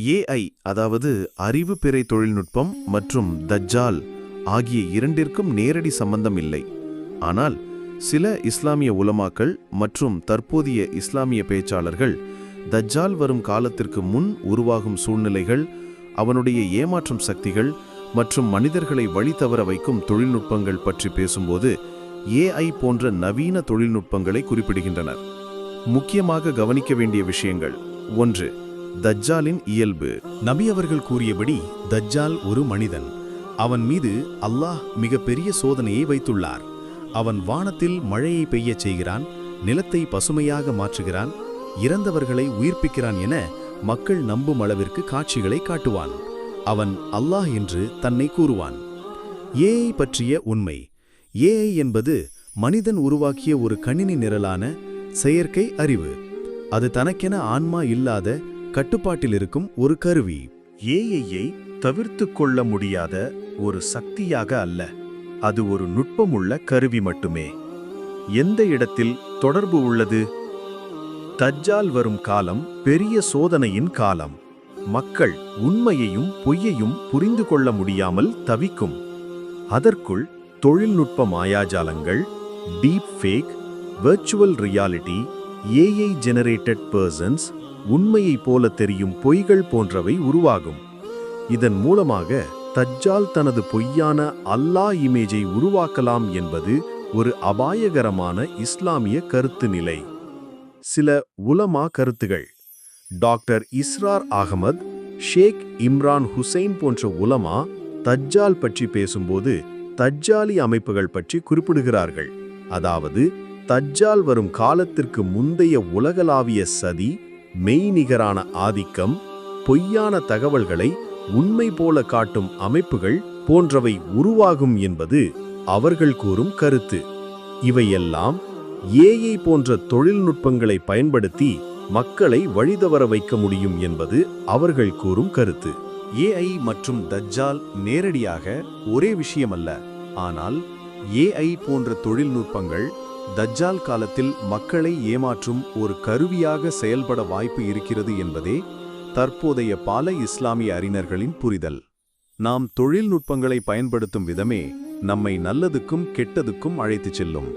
AI அதாவது அறிவு பிறை தொழில்நுட்பம் மற்றும் தஜ்ஜால் ஆகிய இரண்டிற்கும் நேரடி சம்பந்தம் இல்லை. ஆனால் சில இஸ்லாமிய உலமாக்கள் மற்றும் தற்போதைய இஸ்லாமிய பேச்சாளர்கள் தஜ்ஜால் வரும் காலத்திற்கு முன் உருவாகும் சூழ்நிலைகள், அவனுடைய ஏமாற்றும் சக்திகள் மற்றும் மனிதர்களை வழி தவற வைக்கும் தொழில்நுட்பங்கள் பற்றி பேசும்போது ஏஐ போன்ற நவீன தொழில்நுட்பங்களை குறிப்பிடுகின்றனர். முக்கியமாக கவனிக்க வேண்டிய விஷயங்கள்: 1. தஜ்ஜாலின் இயல்பு. நபி அவர்கள் கூறியபடி தஜ்ஜால் ஒரு மனிதன். அவன் மீது அல்லாஹ் மிகப்பெரிய சோதனையை வைத்துள்ளார். அவன் வானத்தில் மழையை பெய்யச் செய்கிறான், நிலத்தை பசுமையாக மாற்றுகிறான், இறந்தவர்களை உயிர்ப்பிக்கிறான் என மக்கள் நம்பும் அளவிற்கு காட்சிகளை காட்டுவான். அவன் அல்லாஹ் என்று தன்னை கூறுவான். ஏஐ பற்றிய உண்மை. ஏஐ என்பது மனிதன் உருவாக்கிய ஒரு கணினி நிரலான செயற்கை அறிவு. அது தனக்கென ஆன்மா இல்லாத கட்டுப்பாட்டில் இருக்கும் ஒரு கருவி. ஏஐயை தவிர்த்து கொள்ள முடியாத ஒரு சக்தியாக அல்ல, அது ஒரு நுட்பமுள்ள கருவி மட்டுமே. எந்த இடத்தில் தொடர்பு உள்ளது? தஜ்ஜால் வரும் காலம் பெரிய சோதனையின் காலம். மக்கள் உண்மையையும் பொய்யையும் புரிந்து கொள்ள முடியாமல் தவிக்கும். அதற்குள் தொழில்நுட்ப மாயாஜாலங்கள், deep fake, virtual reality, AI generated persons, உண்மையைப் போல தெரியும் பொய்கள் போன்றவை உருவாகும். இதன் மூலமாக தஜ்ஜால் தனது பொய்யான அல்லாஹ் இமேஜை உருவாக்கலாம் என்பது ஒரு அபாயகரமான இஸ்லாமிய கருத்து நிலை. சில உலமா கருத்துகள். டாக்டர் இஸ்ரார் அகமது, ஷேக் இம்ரான் ஹுசைன் போன்ற உலமா தஜ்ஜால் பற்றி பேசும்போது தஜ்ஜாலி அமைப்புகள் பற்றி குறிப்பிடுகிறார்கள். அதாவது தஜ்ஜால் வரும் காலத்திற்கு முந்தைய உலகளாவிய சதி, மெய்நிகரான ஆதிக்கம், பொய்யான தகவல்களை உண்மை போல காட்டும் அமைப்புகள் போன்றவை உருவாகும் என்பது அவர்கள் கூறும் கருத்து. இவையெல்லாம் ஏஐ போன்ற தொழில்நுட்பங்களை பயன்படுத்தி மக்களை வழிதவற வைக்க முடியும் என்பது அவர்கள் கூறும் கருத்து. ஏஐ மற்றும் தஜ்ஜால் நேரடியாக ஒரே விஷயமல்ல. ஆனால் ஏஐ போன்ற தொழில்நுட்பங்கள் தஜ்ஜால் காலத்தில் மக்களை ஏமாற்றும் ஒரு கருவியாக செயல்பட வாய்ப்பு இருக்கிறது என்பதே தற்போதைய பல இஸ்லாமிய அறிஞர்களின் புரிதல். நாம் தொழில்நுட்பங்களை பயன்படுத்தும் விதமே நம்மை நல்லதுக்கும் கெட்டதுக்கும் அழைத்துச் செல்லும்.